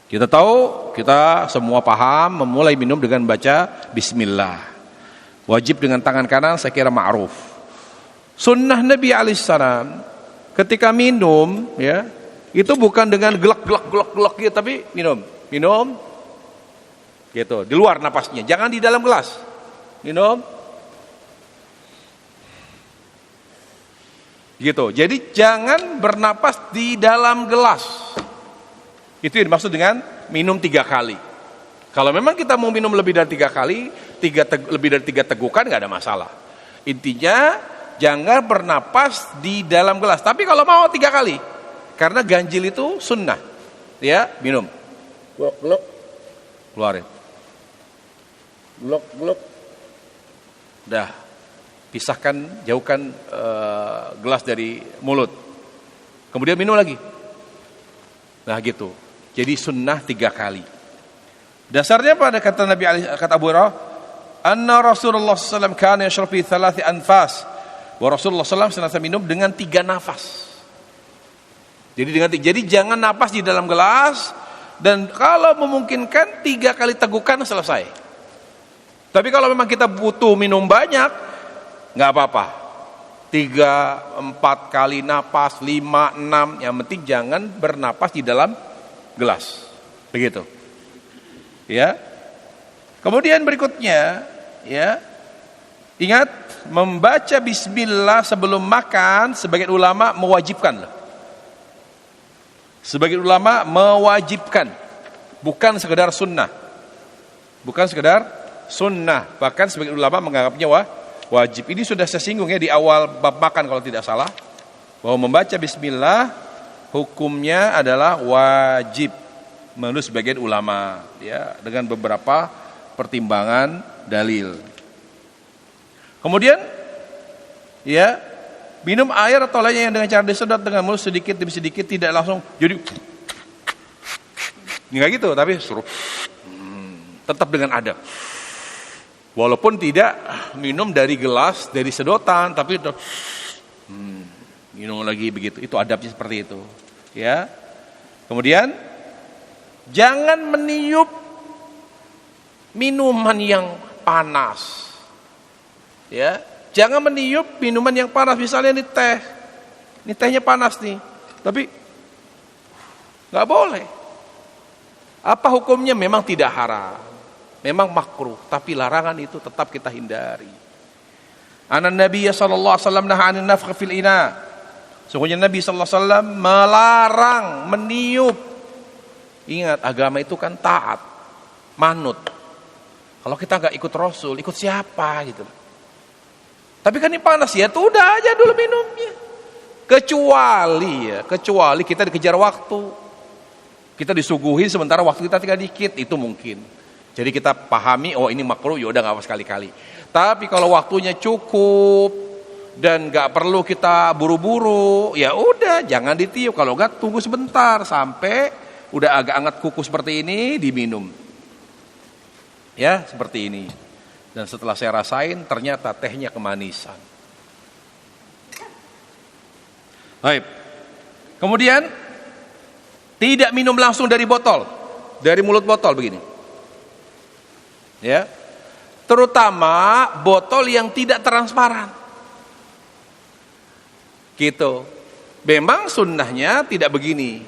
Kita tahu, kita semua paham memulai minum dengan baca bismillah. Wajib dengan tangan kanan, saya kira ma'ruf. Sunnah Nabi alaihissalam ketika minum, ya, itu bukan dengan gelak gitu, tapi minum gitu, di luar napasnya, jangan di dalam gelas. Minum gitu. Jadi jangan bernapas di dalam gelas. Itu yang dimaksud dengan minum 3 kali. Kalau memang kita mau minum lebih dari 3 kali, lebih dari 3 tegukan, nggak ada masalah. Intinya jangan bernapas di dalam gelas. Tapi kalau mau 3 kali, karena ganjil itu sunnah, ya, minum, glok, keluarin, glok, dah, pisahkan, jauhkan gelas dari mulut, kemudian minum lagi. Nah gitu. Jadi sunnah 3 kali. Dasarnya pada kata Nabi kata Abu Hurairah, anna Rasulullah SAW kana yashrab fi 3 anfas. Bahwa Rasulullah SAW senantiasa minum dengan 3 nafas. Jadi jangan napas di dalam gelas, dan kalau memungkinkan 3 kali tegukan selesai. Tapi kalau memang kita butuh minum banyak, nggak apa-apa. 3, 4 kali napas, 5, 6, yang penting jangan bernapas di dalam gelas. Begitu. Ya. Kemudian berikutnya, ya. Ingat, membaca bismillah sebelum makan sebagian ulama mewajibkan. Sebagian ulama mewajibkan, bukan sekedar sunnah. Bukan sekedar sunnah, bahkan sebagian ulama menganggapnya wajib. Ini sudah saya singgung ya di awal bab makan kalau tidak salah, bahwa membaca bismillah hukumnya adalah wajib menurut sebagian ulama, ya, dengan beberapa pertimbangan dalil. Kemudian, ya, minum air atau lainnya yang dengan cara disedot dengan mulut sedikit demi sedikit, tidak langsung jadi nggak gitu, tapi suruh tetap dengan adab. Walaupun tidak minum dari gelas, dari sedotan, tapi minum lagi begitu. Itu adabnya seperti itu, ya. Kemudian jangan meniup minuman yang panas, ya. Jangan meniup minuman yang panas. Misalnya ini teh, ini tehnya panas nih, tapi nggak boleh. Apa hukumnya? Memang tidak haram, memang makruh, tapi larangan itu tetap kita hindari. Anan Nabi sallallahu alaihi wasallam naha 'anil nafkh fil ina. Sungguhnya Nabi sallallahu alaihi wasallam melarang meniup. Ingat, agama itu kan taat, manut. Kalau kita nggak ikut Rasul, ikut siapa gitu. Tapi kan ini panas, ya tuh udah aja dulu minumnya. Kecuali kita dikejar waktu. Kita disuguhin sementara waktu kita tinggal dikit, itu mungkin. Jadi kita pahami, oh ini makruh, ya udah nggak apa sekali-kali. Tapi kalau waktunya cukup dan nggak perlu kita buru-buru, ya udah jangan ditiup. Kalau nggak, tunggu sebentar sampai udah agak hangat kuku seperti ini, diminum. Ya, seperti ini. Dan setelah saya rasain, ternyata tehnya kemanisan. Baik. Kemudian tidak minum langsung dari botol, dari mulut botol begini. Ya. Terutama botol yang tidak transparan. Gitu. Memang sunnahnya tidak begini.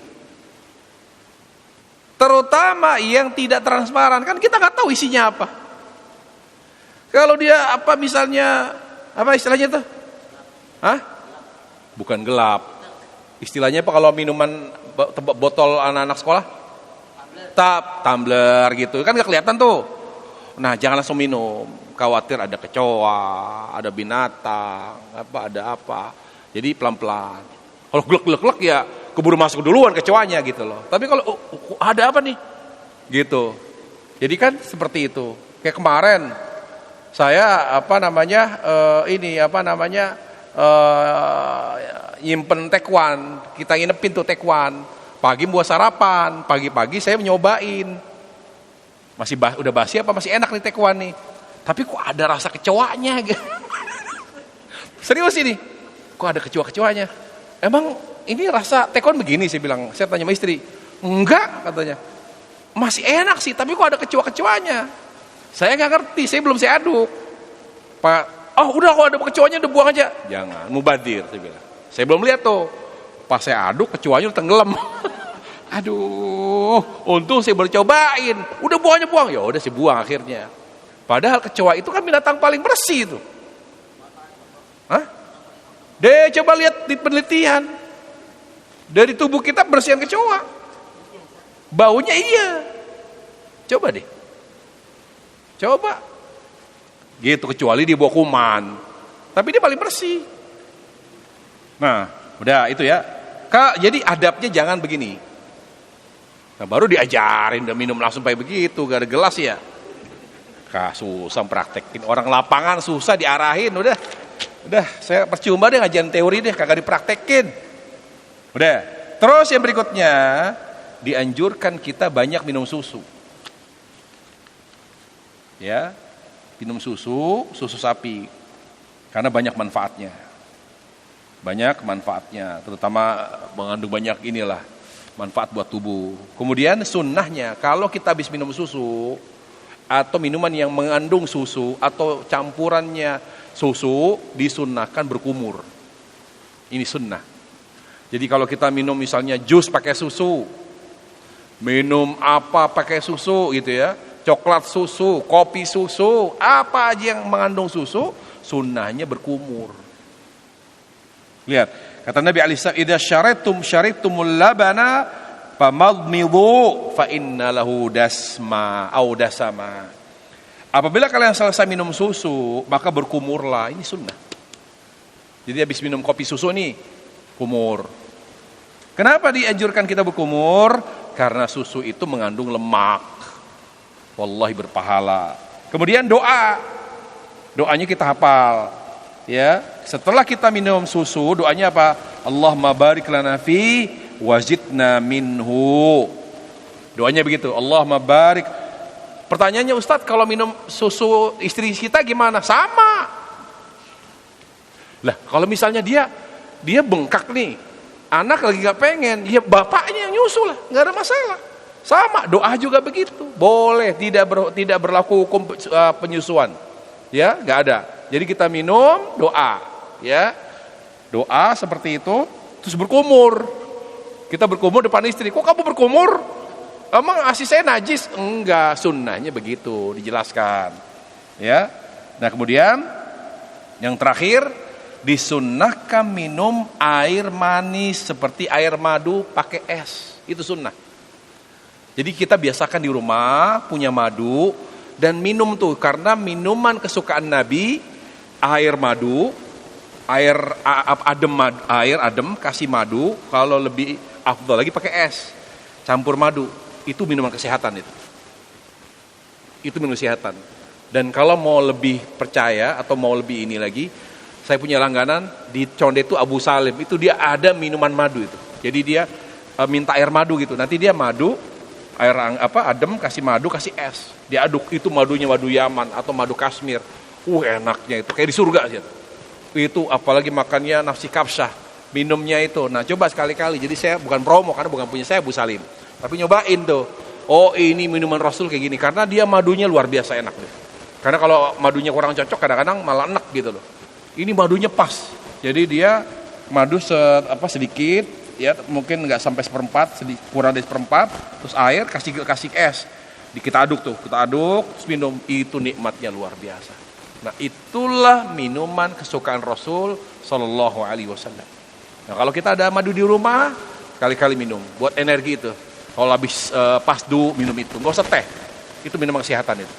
Terutama yang tidak transparan, kan kita nggak tahu isinya apa. Kalau dia apa misalnya, apa istilahnya tuh? Hah? Bukan gelap. Istilahnya apa kalau minuman botol anak-anak sekolah? Tumbler gitu, kan nggak kelihatan tuh. Nah, jangan langsung minum. Khawatir ada kecoa, ada binatang, ada apa. Jadi pelan-pelan. Kalau glek-glek ya keburu masuk duluan kecoanya gitu loh. Tapi kalau ada apa nih? Gitu. Jadi kan seperti itu. Kayak kemarin saya nyimpen tekwan, kita nginepin tuh tekwan. Pagi buat sarapan, pagi-pagi saya nyobain. Udah basi apa masih enak nih tekwan nih. Tapi kok ada rasa kecoanya gitu. Serius ini. Kok ada kecoa-kecoanya? Emang ini rasa tekwan begini, saya bilang. Saya tanya sama istri. Enggak, katanya. masih enak sih, tapi kok ada kecoa-kecoanya. Saya nggak ngerti, saya aduk. Pak, udah kalau ada kecoanya udah buang aja. Jangan, mubazir, saya bilang. Saya belum lihat tuh. Pas saya aduk, kecoanya udah tenggelam. Aduh, untung saya baru cobain. Udah buang aja, buang. Ya udah saya buang akhirnya. Padahal kecoa itu kan binatang paling bersih itu. Hah? Deh, coba lihat di penelitian. Dari tubuh kita bersihan kecoa. Baunya iya. Coba deh. Coba. Gitu, kecuali dia bawa kuman. Tapi dia paling bersih. Nah, udah itu ya. Kak, jadi adabnya jangan begini. Nah, baru diajarin, udah minum langsung kayak begitu, gak ada gelas ya. Kak, susah praktekin. Orang lapangan susah diarahin, udah, saya percuma deh ngajarin teori deh, kagak dipraktekin. Udah. Terus yang berikutnya, dianjurkan kita banyak minum susu. Ya, minum susu sapi. Karena banyak manfaatnya. Banyak manfaatnya, terutama mengandung banyak inilah manfaat buat tubuh. Kemudian sunnahnya, kalau kita habis minum susu atau minuman yang mengandung susu atau campurannya susu, disunnahkan berkumur. Ini sunnah. Jadi kalau kita minum misalnya jus pakai susu, minum apa pakai susu gitu ya, coklat susu, kopi susu, apa aja yang mengandung susu, sunnahnya berkumur. Lihat, kata Nabi alaihissalam, "Idza syaritumul labana famadmidu fa inna lahu dasma au dasama." Apabila kalian selesai minum susu, maka berkumurlah. Ini sunnah. Jadi habis minum kopi susu nih, kumur. Kenapa dianjurkan kita berkumur? Karena susu itu mengandung lemak. Wallahi berpahala. Kemudian doa. Doanya kita hafal. Ya, setelah kita minum susu, doanya apa? Allahumma barik lana fi wazidna minhu. Doanya begitu. Allahumma barik. Pertanyaannya, Ustadz, kalau minum susu istri kita gimana? Sama. Lah, kalau misalnya dia bengkak nih, anak lagi gak pengen, ya bapaknya yang nyusul lah, gak ada masalah. Sama, doa juga begitu. Boleh, tidak berlaku hukum penyusuan. Ya, gak ada. Jadi kita minum, doa, ya, doa seperti itu, terus berkumur. Kita berkumur depan istri. Kok kamu berkumur? Emang ASI saya najis? Enggak, sunnahnya begitu, dijelaskan. Ya, nah kemudian yang terakhir, disunnahkan minum air manis seperti air madu pakai es. Itu sunnah. Jadi kita biasakan di rumah punya madu dan minum tuh, karena minuman kesukaan Nabi. Air madu, air adem kasih madu, kalau lebih afdal lagi pakai es, campur madu, itu minuman kesehatan itu. Itu minuman kesehatan. Dan kalau mau lebih percaya atau mau lebih ini lagi, saya punya langganan di Condet itu Abu Salim, itu dia ada minuman madu itu. Jadi dia minta air madu gitu. Nanti dia madu, air adem kasih madu, kasih es. Diaduk, itu madunya madu Yaman atau madu Kashmir. Enaknya itu kayak di surga sih. Itu apalagi makannya nafsi kapsah, minumnya itu. Nah, coba sekali-kali. Jadi saya bukan promo karena bukan punya saya Abu Salim. Tapi nyobain tuh. Oh, ini minuman Rasul kayak gini karena dia madunya luar biasa enak deh. Karena kalau madunya kurang cocok kadang-kadang malah enak gitu loh. Ini madunya pas. Jadi dia madu sedikit ya, mungkin enggak sampai seperempat, kurang dari seperempat, terus air kasih es. Kita aduk, terus minum, itu nikmatnya luar biasa. Nah, itulah minuman kesukaan Rasul Sallallahu Alaihi Wasallam. Nah, kalau kita ada madu di rumah, kali-kali minum, buat energi itu. Kalau habis pasdu minum itu, nggak usah teh, itu minuman kesehatan itu.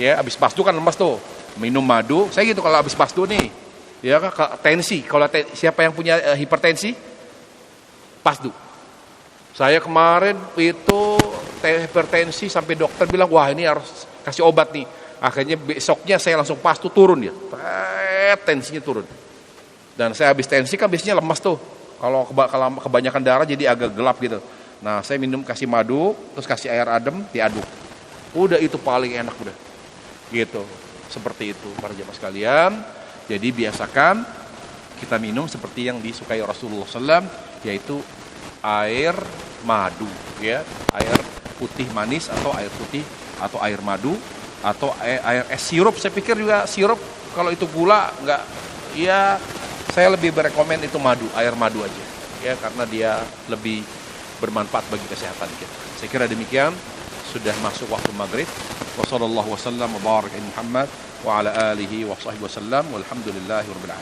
Ya, habis pasdu kan lemas tuh, minum madu. Saya gitu kalau habis pasdu nih, ya tensi. Kalau siapa yang punya hipertensi, pasdu. Saya kemarin itu hipertensi sampai dokter bilang, wah ini harus kasih obat nih. Akhirnya besoknya saya langsung pasdu, turun dia. Tensinya turun. Dan saya habis tensi kan biasanya lemas tuh. Kalau kebanyakan darah jadi agak gelap gitu. Nah, saya minum kasih madu, terus kasih air adem, diaduk. Udah itu paling enak udah. Gitu. Seperti itu para jemaah sekalian. Jadi biasakan kita minum seperti yang disukai Rasulullah SAW, yaitu air madu, ya, air putih manis atau air putih atau air madu atau air es sirup. Saya pikir juga sirup kalau itu gula enggak, ya saya lebih berekomen itu madu, air madu aja ya, karena dia lebih bermanfaat bagi kesehatan kita. Saya kira demikian, sudah masuk waktu maghrib. Wassallallahu wasallam wa barak Muhammad wa ala alihi wa sahbihi wasallam walhamdulillahi rabbil alamin.